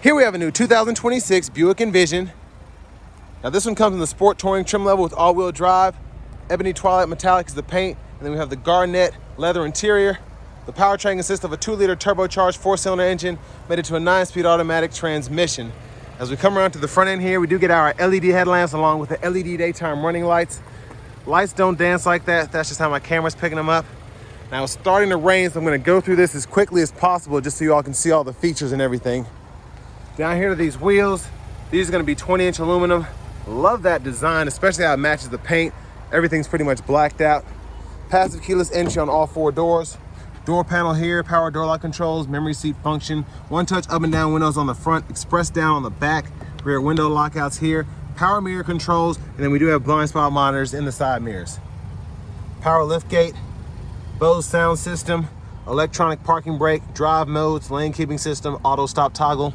Here we have a new 2026 Buick Envision. Now this one comes in the sport touring trim level with all-wheel drive. Ebony Twilight Metallic is the paint. And then we have the garnet leather interior. The powertrain consists of a 2-liter turbocharged 4-cylinder engine made into a 9-speed automatic transmission. As we come around to the front end here, we do get our LED headlamps along with the LED daytime running lights. Lights don't dance like that. That's just how my camera's picking them up. Now it's starting to rain, so I'm gonna go through this as quickly as possible just so you all can see all the features and everything. Down here to these wheels, these are gonna be 20-inch aluminum. Love that design, especially how it matches the paint. Everything's pretty much blacked out. Passive keyless entry on all 4 doors. Door panel here, power door lock controls, memory seat function, 1-touch up and down windows on the front, express down on the back, rear window lockouts here, power mirror controls, and then we do have blind spot monitors in the side mirrors. Power lift gate, Bose sound system, electronic parking brake, drive modes, lane keeping system, auto stop toggle.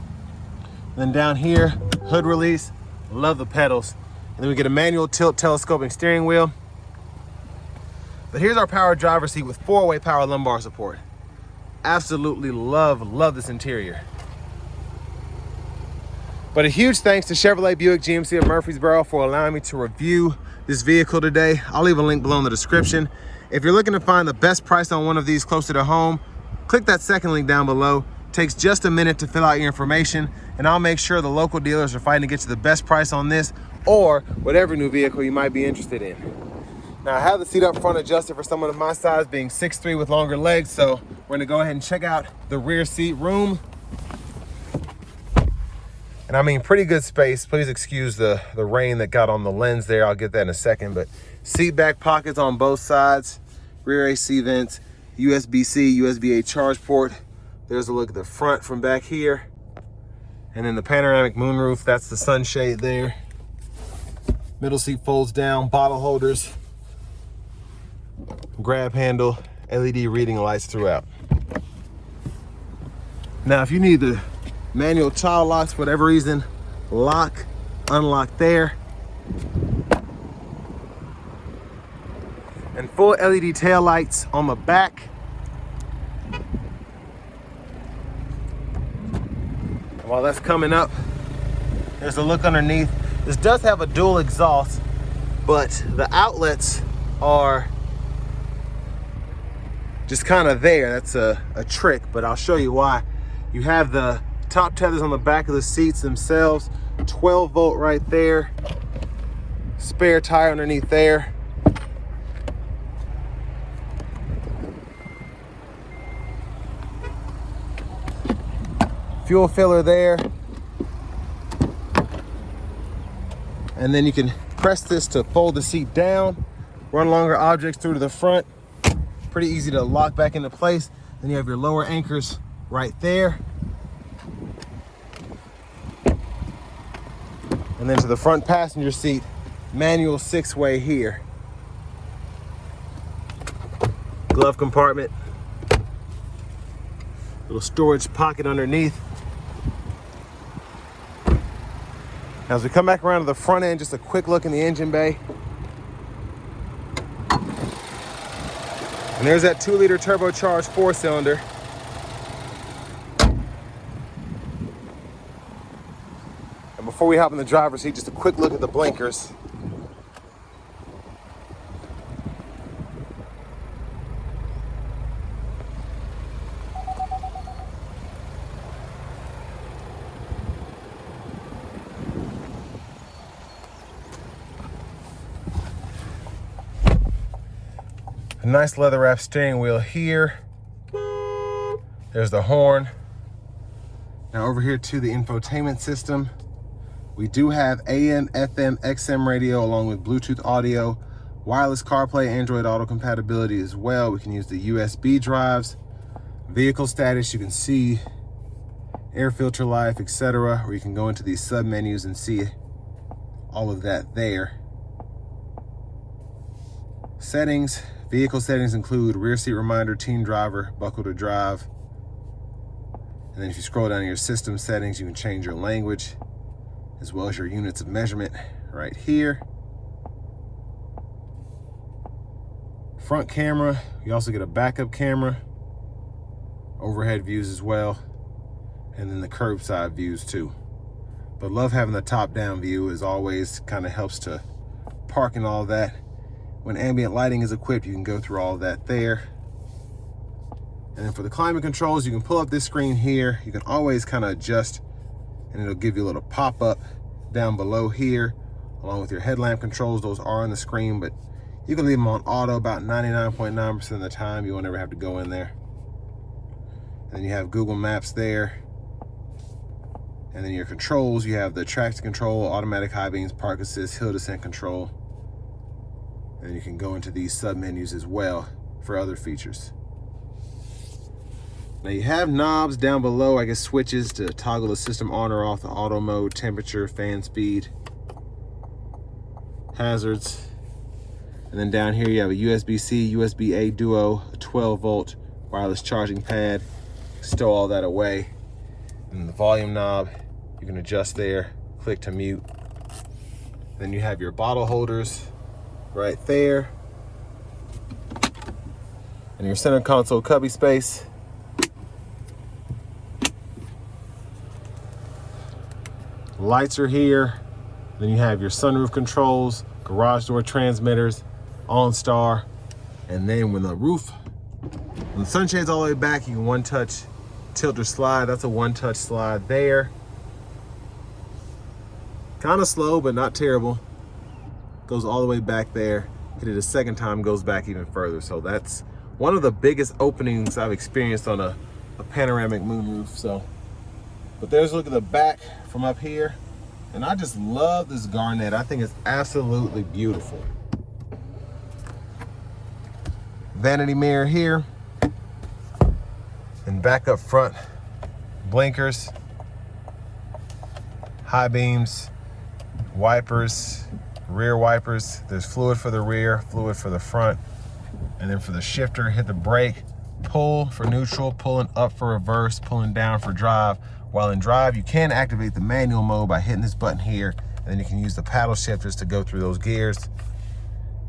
Then down here, hood release, love the pedals. And then we get a manual tilt telescoping steering wheel. But here's our power driver's seat with 4-way power lumbar support. Absolutely love this interior. But a huge thanks to Chevrolet Buick GMC of Murfreesboro for allowing me to review this vehicle today. I'll leave a link below in the description. If you're looking to find the best price on one of these closer to home, click that second link down below. Takes just a minute to fill out your information, and I'll make sure the local dealers are fighting to get you the best price on this or whatever new vehicle you might be interested in. Now I have the seat up front adjusted for someone of my size, being 6'3" with longer legs, so we're gonna go ahead and check out the rear seat room. And I mean, pretty good space. Please excuse the rain that got on the lens there. I'll get that in a second, but seat back pockets on both sides, rear AC vents, USB-C, USB-A charge port. There's a look at the front from back here. And then the panoramic moonroof, that's the sunshade there. Middle seat folds down, bottle holders, grab handle, LED reading lights throughout. Now, if you need the manual child locks for whatever reason, lock, unlock there. And full LED tail lights on the back. While that's coming up, there's a look underneath. This does have a dual exhaust, but the outlets are just kind of there. That's a trick, but I'll show you why. You have the top tethers on the back of the seats themselves, 12 volt right there, spare tire underneath there. Fuel filler there. And then you can press this to fold the seat down, run longer objects through to the front. Pretty easy to lock back into place. Then you have your lower anchors right there. And then to the front passenger seat, manual 6-way here. Glove compartment. Little storage pocket underneath. Now, as we come back around to the front end, just a quick look in the engine bay. And there's that 2-liter turbocharged 4-cylinder. And before we hop in the driver's seat, just a quick look at the blinkers. A nice leather wrap steering wheel here. There's the horn. Now over here to the infotainment system. We do have AM, FM, XM radio along with Bluetooth audio, wireless CarPlay, Android Auto compatibility as well. We can use the USB drives. Vehicle status, you can see air filter life, etc. Or you can go into these sub menus and see all of that there. Settings. Vehicle settings include rear seat reminder, teen driver, buckle to drive. And then if you scroll down to your system settings, you can change your language as well as your units of measurement right here. Front camera, you also get a backup camera, overhead views as well. and then the curbside views too. But love having the top-down view. As always, kind of helps to park and all that. When ambient lighting is equipped, you can go through all of that there. And then for the climate controls, you can pull up this screen here. You can always kind of adjust, and it'll give you a little pop-up down below here, along with your headlamp controls. Those are on the screen, but you can leave them on auto about 99.9% of the time. You won't ever have to go in there. And then you have Google Maps there. And then your controls, you have the traction control, automatic high beams, park assist, hill descent control. And you can go into these sub-menus as well for other features. Now you have knobs down below, I guess switches to toggle the system on or off, the auto mode, temperature, fan speed, hazards. And then down here you have a USB-C, USB-A duo, a 12-volt wireless charging pad. Stow all that away. And the volume knob, you can adjust there, click to mute. Then you have your bottle holders right there. And your center console cubby space. Lights are here. Then you have your sunroof controls, garage door transmitters, OnStar. And then when the sunshade's all the way back, you can one-touch tilt or slide. That's a one-touch slide there. Kind of slow, but not terrible. Goes all the way back there. Hit it a second time, goes back even further. So that's one of the biggest openings I've experienced on a panoramic moonroof. So, but there's a look at the back from up here. And I just love this garnet. I think it's absolutely beautiful. Vanity mirror here. And back up front, blinkers, high beams, wipers, rear wipers. There's fluid for the rear, fluid for the front. And then for the shifter, hit the brake, pull for neutral, pulling up for reverse, pulling down for drive. While in drive, you can activate the manual mode by hitting this button here, and then you can use the paddle shifters to go through those gears.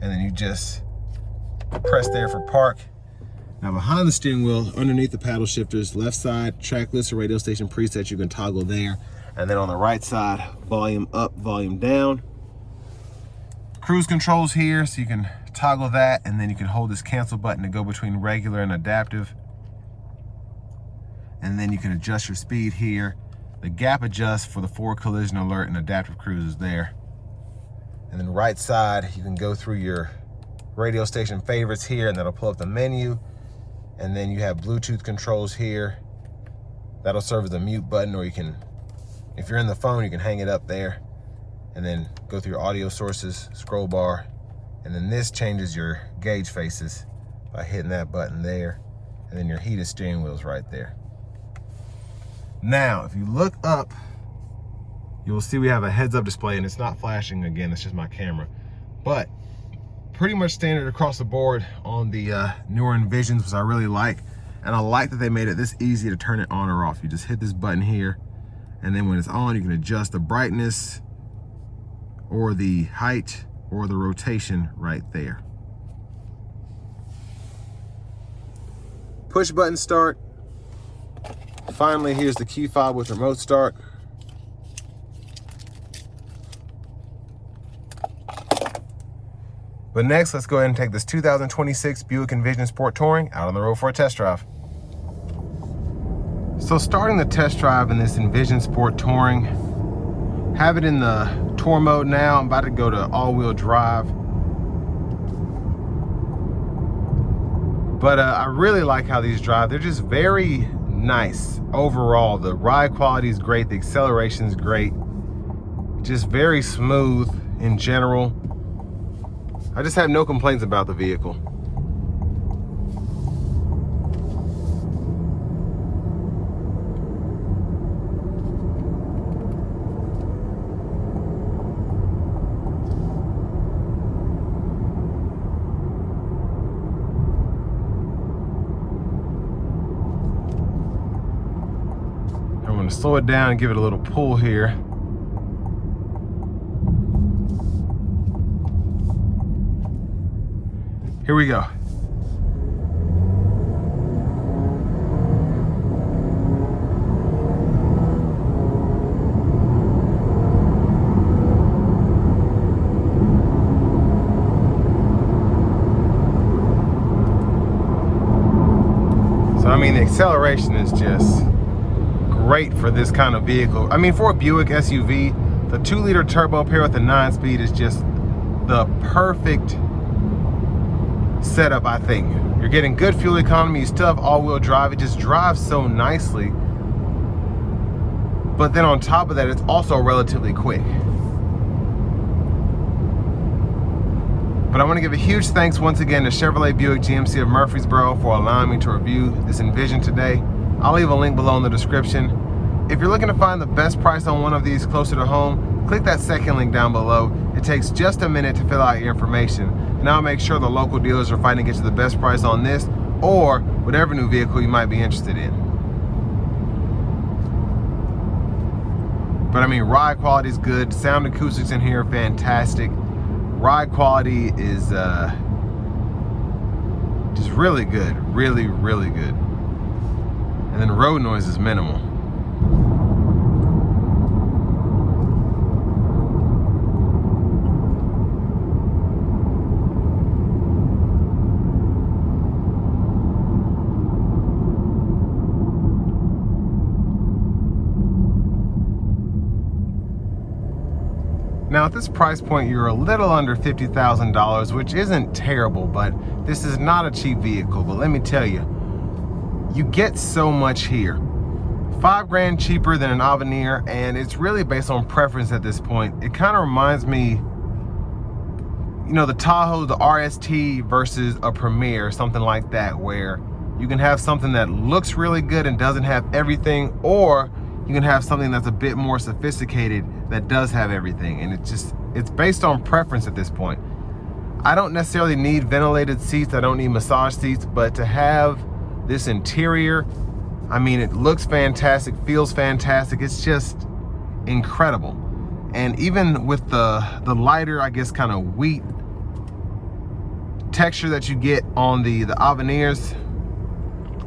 And then you just press there for park. Now behind the steering wheel, underneath the paddle shifters, left side, track list or radio station presets, you can toggle there. And then on the right side, volume up, volume down. Cruise controls here, so you can toggle that, and then you can hold this cancel button to go between regular and adaptive. And then you can adjust your speed here. The gap adjust for the forward collision alert and adaptive cruise is there. And then right side, you can go through your radio station favorites here, and that'll pull up the menu. And then you have Bluetooth controls here. That'll serve as a mute button, or you can, if you're in the phone, you can hang it up there. And then go through your audio sources, scroll bar. And then this changes your gauge faces by hitting that button there. And then your heated steering wheel is right there. Now, if you look up, you'll see we have a heads-up display, and it's not flashing again, it's just my camera. But pretty much standard across the board on the newer Envisions, which I really like. And I like that they made it this easy to turn it on or off. You just hit this button here, and then when it's on, you can adjust the brightness or the height or the rotation right there. Push button start. Finally, here's the key fob with remote start. But next, let's go ahead and take this 2026 Buick Envision Sport Touring out on the road for a test drive. So starting the test drive in this Envision Sport Touring, have it in the tour mode now. I'm about to go to all-wheel drive. But I really like how these drive. They're just very nice overall. The ride quality is great. The acceleration is great. Just very smooth in general. I just have no complaints about the vehicle. I'm going to slow it down and give it a little pull here. Here we go. acceleration is just great for this kind of vehicle. I mean, for a Buick SUV, the 2-liter turbo paired with the 9-speed is just the perfect setup, I think. You're getting good fuel economy, you still have all-wheel drive, it just drives so nicely. But then on top of that, it's also relatively quick. But I want to give a huge thanks once again to Chevrolet Buick GMC of Murfreesboro for allowing me to review this Envision today. I'll leave a link below in the description. If you're looking to find the best price on one of these closer to home, click that second link down below. It takes just a minute to fill out your information. And I'll make sure the local dealers are fighting to get you the best price on this or whatever new vehicle you might be interested in. But I mean, ride quality is good. Sound acoustics in here are fantastic. Ride quality is just really good, really, really good. And then road noise is minimal. Now at this price point, you're a little under $50,000, which isn't terrible, but this is not a cheap vehicle. But let me tell you, you get so much here. $5 grand cheaper than an Avenir, and it's really based on preference at this point. It kind of reminds me, you know, the Tahoe, the RST versus a Premier, something like that, where you can have something that looks really good and doesn't have everything, or you can have something that's a bit more sophisticated that does have everything. And it's based on preference at this point. I don't necessarily need ventilated seats, I don't need massage seats, but to have this interior, I mean, it looks fantastic, feels fantastic, it's just incredible. And even with the lighter, I guess, kind of wheat texture that you get on the Avenirs,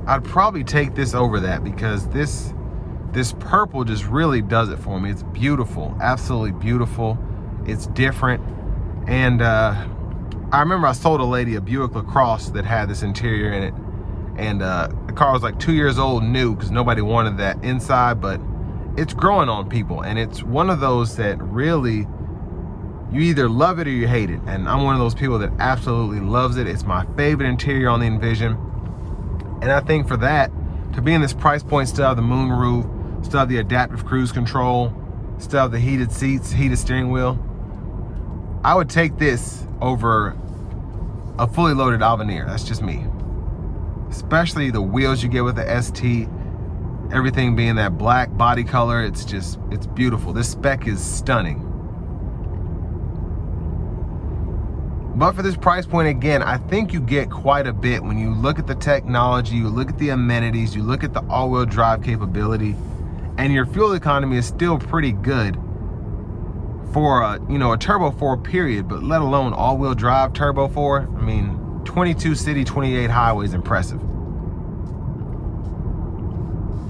I'd probably take this over that, because this purple just really does it for me. It's beautiful, absolutely beautiful. It's different. And I remember I sold a lady a Buick LaCrosse that had this interior in it. And the car was like 2 years old new, because nobody wanted that inside, but it's growing on people. And it's one of those that really, you either love it or you hate it. And I'm one of those people that absolutely loves it. It's my favorite interior on the Envision. And I think for that, to be in this price point, still have the moonroof, still have the adaptive cruise control, still have the heated seats, heated steering wheel, I would take this over a fully loaded Avenir. That's just me. Especially the wheels you get with the ST, everything being that black body color, it's beautiful. This spec is stunning. But for this price point, again, I think you get quite a bit when you look at the technology, you look at the amenities, you look at the all-wheel drive capability, and your fuel economy is still pretty good for a Turbo 4 period, but let alone all-wheel drive Turbo 4. I mean, 22 city, 28 highway is impressive.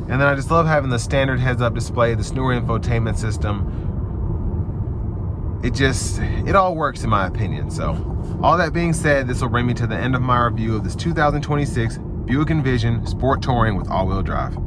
And then I just love having the standard heads-up display, the newer infotainment system. It all works in my opinion. So all that being said, this will bring me to the end of my review of this 2026 Buick Envision Sport Touring with all-wheel drive.